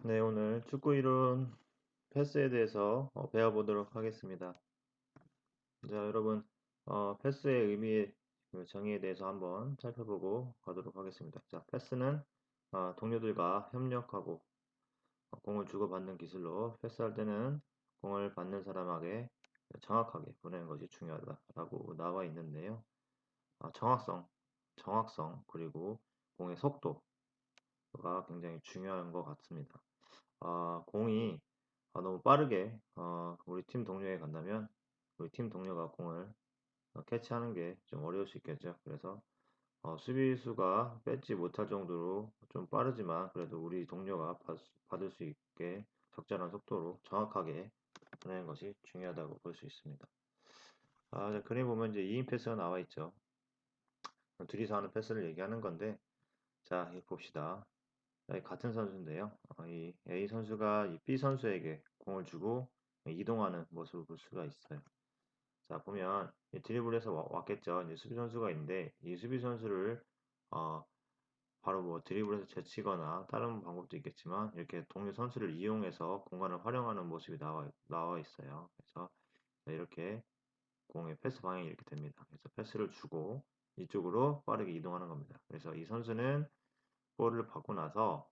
네, 오늘 축구 이론 패스에 대해서 배워보도록 하겠습니다. 자, 여러분, 패스의 의미, 그 정의에 대해서 한번 살펴보고 가도록 하겠습니다. 자, 패스는 동료들과 협력하고 공을 주고받는 기술로 패스할 때는 공을 받는 사람에게 정확하게 보내는 것이 중요하다라고 나와 있는데요. 정확성, 그리고 공의 속도가 굉장히 중요한 것 같습니다. 공이 너무 빠르게 우리 팀 동료에 간다면 우리 팀 동료가 공을 캐치하는 게 좀 어려울 수 있겠죠. 그래서 수비수가 뺏지 못할 정도로 좀 빠르지만 그래도 우리 동료가 받을 수 있게 적절한 속도로 정확하게 보내는 것이 중요하다고 볼 수 있습니다. 자, 그림 보면 이제 2인 패스가 나와 있죠. 둘이서 하는 패스를 얘기하는 건데, 자, 이거 봅시다. 같은 선수인데요. 이 A 선수가 이 B 선수에게 공을 주고 이동하는 모습을 볼 수가 있어요. 자, 보면 이 드리블에서 왔겠죠. 이제 수비 선수가 있는데 이 수비 선수를 어, 바로 뭐 드리블에서 제치거나 다른 방법도 있겠지만 이렇게 동료 선수를 이용해서 공간을 활용하는 모습이 나와 있어요. 그래서 이렇게 공의 패스 방향이 이렇게 됩니다. 그래서 패스를 주고 이쪽으로 빠르게 이동하는 겁니다. 그래서 이 선수는 볼을 받고 나서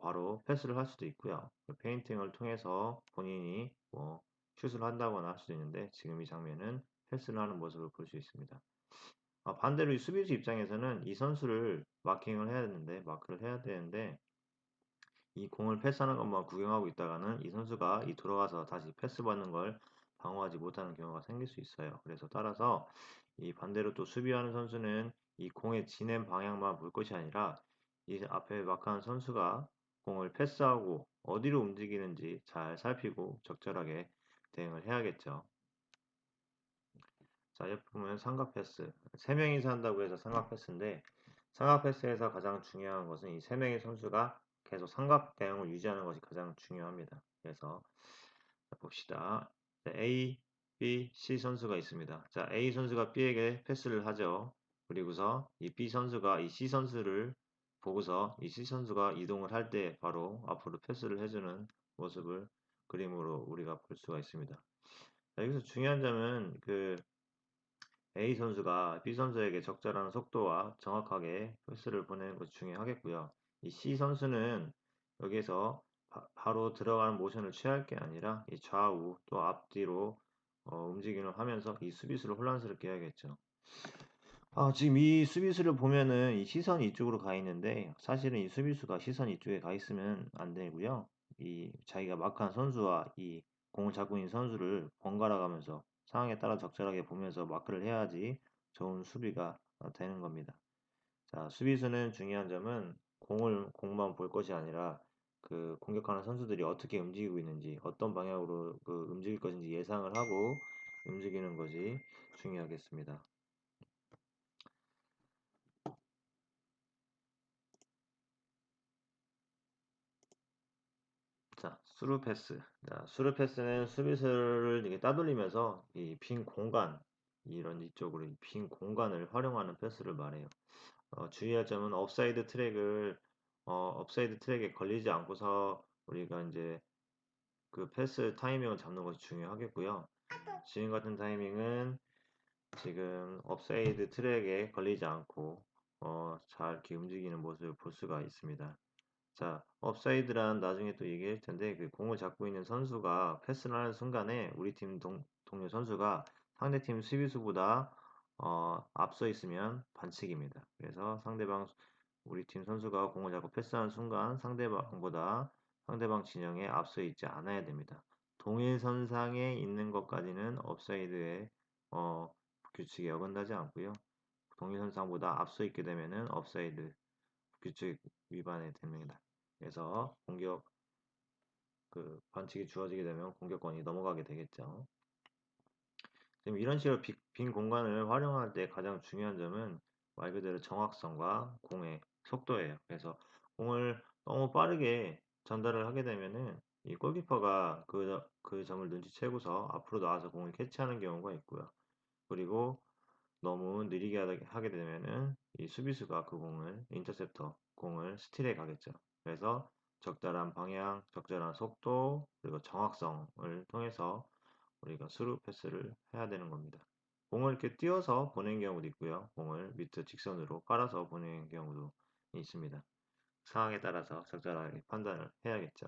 바로 패스를 할 수도 있고요. 페인팅을 통해서 본인이 뭐 슛을 한다거나 할 수도 있는데 지금 이 장면은 패스를 하는 모습을 볼 수 있습니다. 반대로 이 수비수 입장에서는 이 선수를 마크를 해야 되는데 이 공을 패스하는 것만 구경하고 있다가는 이 선수가 이 돌아가서 다시 패스 받는 걸 방어하지 못하는 경우가 생길 수 있어요. 그래서 따라서 이 반대로 또 수비하는 선수는 이 공의 진행 방향만 볼 것이 아니라 이 앞에 마크하는 선수가 공을 패스하고 어디로 움직이는지 잘 살피고 적절하게 대응을 해야겠죠. 자, 옆에 보면 삼각 패스. 세 명이서 한다고 해서 삼각 패스인데 삼각 패스에서 가장 중요한 것은 이 세 명의 선수가 계속 삼각 대응을 유지하는 것이 가장 중요합니다. 그래서 봅시다. A, B, C 선수가 있습니다. 자, A 선수가 B에게 패스를 하죠. 그리고서 이 B 선수가 이 C 선수를 보고서 이 C 선수가 이동을 할 때 바로 앞으로 패스를 해주는 모습을 그림으로 우리가 볼 수가 있습니다. 자, 여기서 중요한 점은 A 선수가 B 선수에게 적절한 속도와 정확하게 패스를 보내는 것이 중요하겠고요. 이 C 선수는 여기에서 바로 들어가는 모션을 취할 게 아니라 이 좌우 또 앞뒤로 움직임을 하면서 이 수비수를 혼란스럽게 해야겠죠. 지금 이 수비수를 보면은 이 시선이 이쪽으로 가 있는데 사실은 이 수비수가 시선이 이쪽에 가 있으면 안 되고요. 이 자기가 마크한 선수와 이 공을 잡고 있는 선수를 번갈아 가면서 상황에 따라 적절하게 보면서 마크를 해야지 좋은 수비가 되는 겁니다. 자, 수비수는 중요한 점은 공만 볼 것이 아니라 그 공격하는 선수들이 어떻게 움직이고 있는지, 어떤 방향으로 움직일 것인지 예상을 하고 움직이는 것이 중요하겠습니다. 자, 스루 패스. 자, 스루 패스는 수비수를 이렇게 따돌리면서 이 빈 공간, 이런 이쪽으로 이 빈 공간을 활용하는 패스를 말해요. 주의할 점은 업사이드 트랙에 걸리지 않고서 우리가 이제 그 패스 타이밍을 잡는 것이 중요하겠고요. 지금 같은 타이밍은 지금 업사이드 트랙에 걸리지 않고 잘 이렇게 움직이는 모습을 볼 수가 있습니다. 자, 업사이드란 나중에 또 얘기할 텐데 그 공을 잡고 있는 선수가 패스를 하는 순간에 우리 팀 동료 선수가 상대팀 수비수보다 앞서 있으면 반칙입니다. 그래서 우리 팀 선수가 공을 잡고 패스하는 순간 상대방 진영에 앞서 있지 않아야 됩니다. 동일선상에 있는 것까지는 업사이드의 어, 규칙에 어긋나지 않고요. 동일선상보다 앞서 있게 되면은 업사이드 규칙 위반이 됩니다. 그래서 반칙이 주어지게 되면 공격권이 넘어가게 되겠죠. 지금 이런 식으로 빈 공간을 활용할 때 가장 중요한 점은 말 그대로 정확성과 공의 속도예요. 그래서 공을 너무 빠르게 전달을 하게 되면은 이 골키퍼가 그 점을 눈치채고서 앞으로 나와서 공을 캐치하는 경우가 있고요. 그리고 너무 느리게 하게 되면은 이 수비수가 그 공을 스틸해 가겠죠. 그래서 적절한 방향, 적절한 속도, 그리고 정확성을 통해서 우리가 스루 패스를 해야 되는 겁니다. 공을 이렇게 띄워서 보낸 경우도 있고요. 공을 밑에 직선으로 깔아서 보내는 경우도 있습니다. 상황에 따라서 적절하게 판단을 해야겠죠.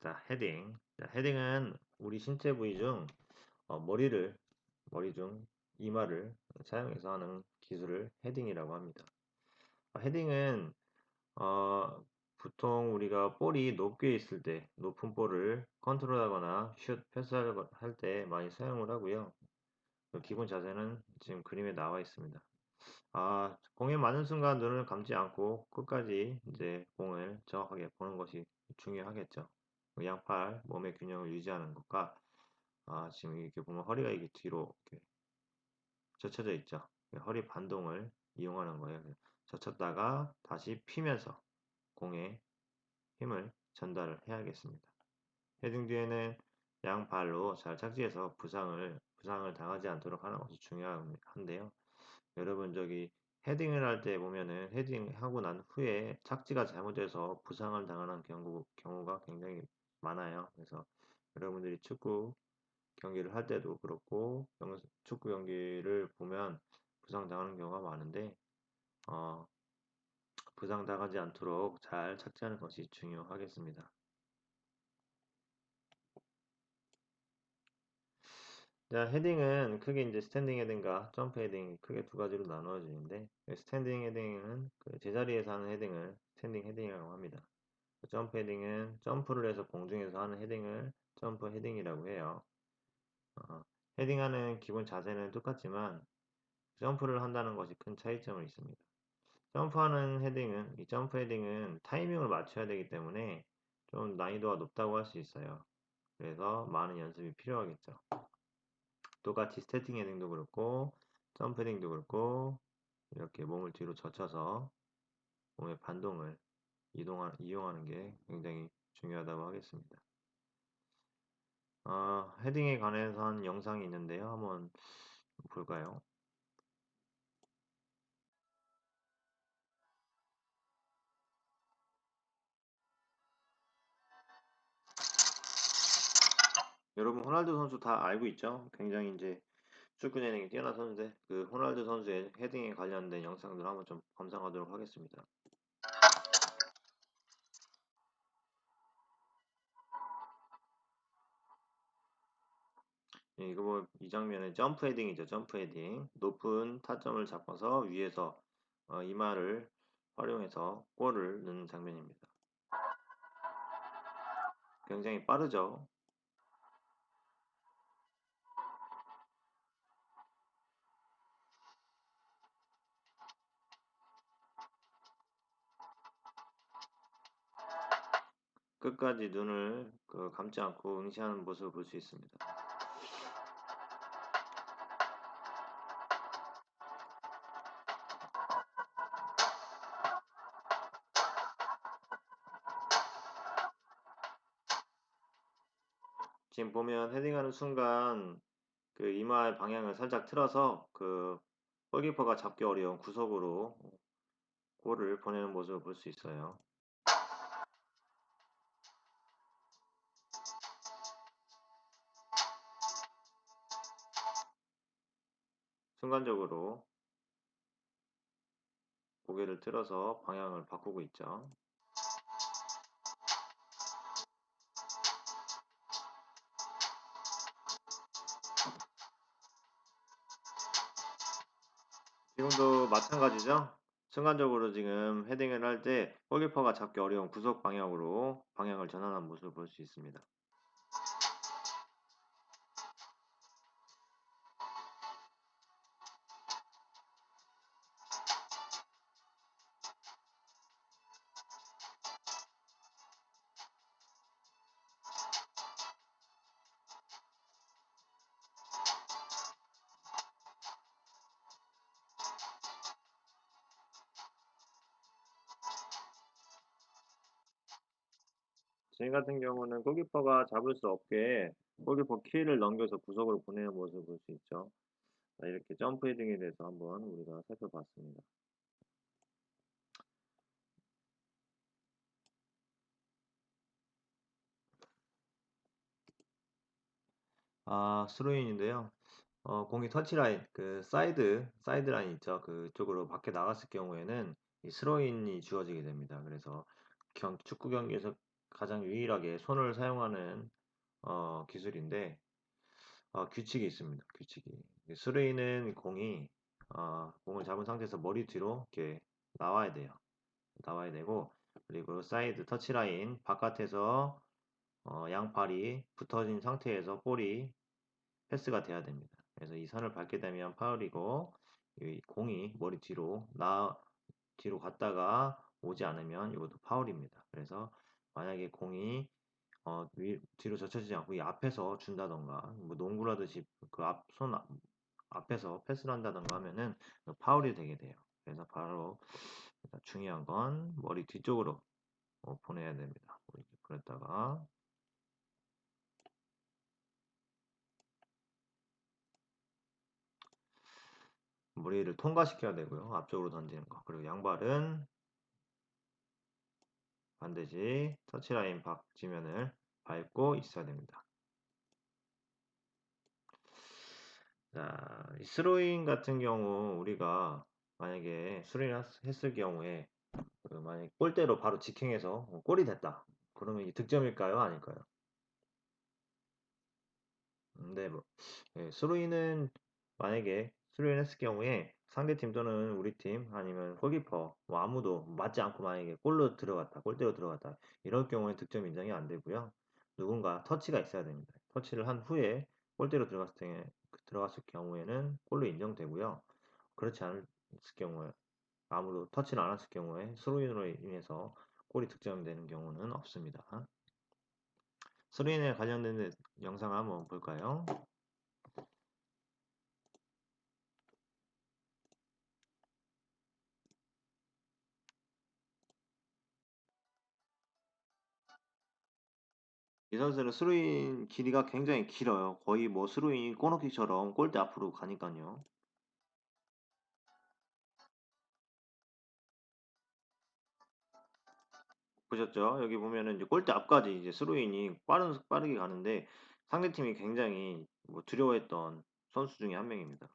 자, 헤딩. 자, 헤딩은 우리 신체 부위 중 머리 중 이마를 사용해서 하는 기술을 헤딩이라고 합니다. 헤딩은 보통 우리가 볼이 높게 있을 때 높은 볼을 컨트롤하거나 슛 패스할 때 많이 사용을 하고요. 그 기본 자세는 지금 그림에 나와 있습니다. 공에 맞는 순간 눈을 감지 않고 끝까지 이제 공을 정확하게 보는 것이 중요하겠죠. 그 양팔 몸의 균형을 유지하는 것과 지금 이렇게 보면 허리가 이게 뒤로 이렇게 젖혀져 있죠. 허리 반동을 이용하는 거예요. 젖혔다가 다시 피면서 공에 힘을 전달을 해야겠습니다. 헤딩 뒤에는 양발로 잘 착지해서 부상을 당하지 않도록 하는 것이 중요한데요. 여러분 저기 헤딩을 할 때 보면은 헤딩하고 난 후에 착지가 잘못돼서 부상을 당하는 경우가 굉장히 많아요. 그래서 여러분들이 축구 경기를 할 때도 그렇고 축구 경기를 보면 부상 당하는 경우가 많은데 어, 부상 당하지 않도록 잘 착지하는 것이 중요하겠습니다. 자, 헤딩은 크게 이제 스탠딩 헤딩과 점프 헤딩 크게 두 가지로 나누어지는데 스탠딩 헤딩은 그 제자리에서 하는 헤딩을 스탠딩 헤딩이라고 합니다. 점프 헤딩은 점프를 해서 공중에서 하는 헤딩을 점프 헤딩이라고 해요. 어, 헤딩하는 기본 자세는 똑같지만 점프를 한다는 것이 큰 차이점이 있습니다. 이 점프 헤딩은 타이밍을 맞춰야 되기 때문에 좀 난이도가 높다고 할 수 있어요. 그래서 많은 연습이 필요하겠죠. 똑같이 스태팅 헤딩도 그렇고 점프 헤딩도 그렇고 이렇게 몸을 뒤로 젖혀서 몸의 반동을 이용하는 게 굉장히 중요하다고 하겠습니다. 헤딩에 관해서 한 영상이 있는데요. 한번 볼까요? 여러분 호날두 선수 다 알고 있죠? 굉장히 이제 축구 재능이 뛰어난 선수인데 그 호날두 선수의 헤딩에 관련된 영상들 한번 좀 감상하도록 하겠습니다. 예, 이 장면은 점프 헤딩이죠. 점프 헤딩. 높은 타점을 잡아서 위에서 이마를 활용해서 골을 넣는 장면입니다. 굉장히 빠르죠. 끝까지 눈을 감지 않고 응시하는 모습을 볼 수 있습니다. 지금 보면 헤딩하는 순간 그 이마의 방향을 살짝 틀어서 그 골키퍼가 잡기 어려운 구석으로 골을 보내는 모습을 볼 수 있어요. 순간적으로 고개를 틀어서 방향을 바꾸고 있죠. 지금도 마찬가지죠. 순간적으로 지금 헤딩을 할 때 골키퍼가 잡기 어려운 구석 방향으로 방향을 전환한 모습을 볼 수 있습니다. 지금 같은 경우는 골키퍼가 잡을 수 없게 골키퍼 키를 넘겨서 구석으로 보내는 모습을 볼 수 있죠. 자, 이렇게 점프 헤딩에 대해서 한번 우리가 살펴봤습니다. 스로인인데요. 공이 터치라인, 그 사이드 라인 있죠. 그쪽으로 밖에 나갔을 경우에는 이 스로인이 주어지게 됩니다. 그래서 축구 경기에서 가장 유일하게 손을 사용하는 기술인데 규칙이 있습니다. 규칙이. 스로인은 공을 잡은 상태에서 머리 뒤로 이렇게 나와야 돼요. 나와야 되고 그리고 사이드 터치라인 바깥에서 양팔이 붙어진 상태에서 볼이 패스가 돼야 됩니다. 그래서 이 선을 밟게 되면 파울이고 이 공이 머리 뒤로 갔다가 오지 않으면 이것도 파울입니다. 그래서 만약에 공이 뒤로 젖혀지지 않고 이 앞에서 준다던가 뭐 농구라듯이 손 앞에서 패스를 한다던가 하면은 파울이 되게 돼요. 그래서 바로 중요한 건 머리 뒤쪽으로 보내야 됩니다. 그랬다가 머리를 통과시켜야 되고요. 앞쪽으로 던지는 거. 그리고 양발은 반드시 터치라인 밖 지면을 밟고 있어야 됩니다. 자, 이 스로잉 같은 경우 우리가 만약에 스로잉 했을 경우에 만약에 골대로 바로 직행해서 골이 됐다. 그러면 이게 득점일까요? 아닐까요? 네, 스로잉은 만약에 스로잉 했을 경우에 상대팀 또는 우리 팀 아니면 골키퍼 뭐 아무도 맞지 않고 만약에 골대로 들어갔다. 이럴 경우에 득점 인정이 안 되고요. 누군가 터치가 있어야 됩니다. 터치를 한 후에 골대로 들어갔을 경우에는 골로 인정되고요. 그렇지 않을 경우에 아무도 터치를 안 했을 경우에 스로인으로 인해서 골이 득점되는 경우는 없습니다. 스로인에 관련된 영상 한번 볼까요? 이 선수는 스로인 길이가 굉장히 길어요. 거의 뭐 스로인 코너킥처럼 골대 앞으로 가니까요. 보셨죠? 여기 보면은 이제 골대 앞까지 이제 스로인이 빠르게 가는데 상대팀이 굉장히 뭐 두려워했던 선수 중에 한 명입니다.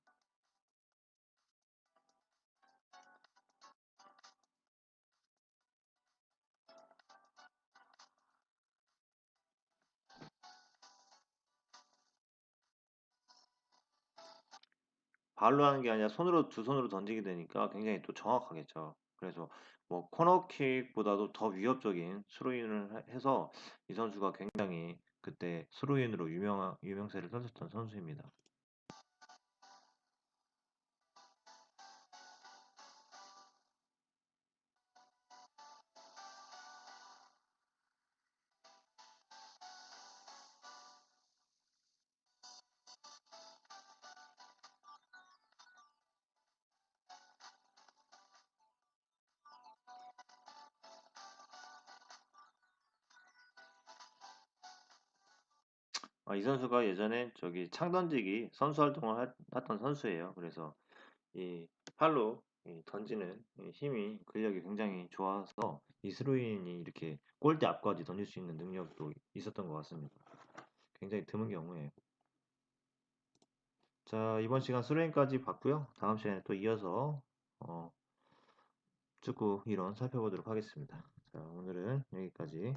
발로 하는 게 아니라 두 손으로 던지게 되니까 굉장히 또 정확하겠죠. 그래서 뭐 코너킥보다도 더 위협적인 스로인을 해서 이 선수가 굉장히 그때 스로인으로 유명세를 떨쳤던 선수입니다. 이 선수가 예전에 저기 창 던지기 선수 활동을 했던 선수예요. 그래서 이 팔로 던지는 힘이 근력이 굉장히 좋아서 이스로인이 이렇게 골대 앞까지 던질 수 있는 능력도 있었던 것 같습니다. 굉장히 드문 경우에. 자, 이번 시간 스로인까지 봤고요. 다음 시간에 또 이어서 축구 이론 살펴보도록 하겠습니다. 자, 오늘은 여기까지.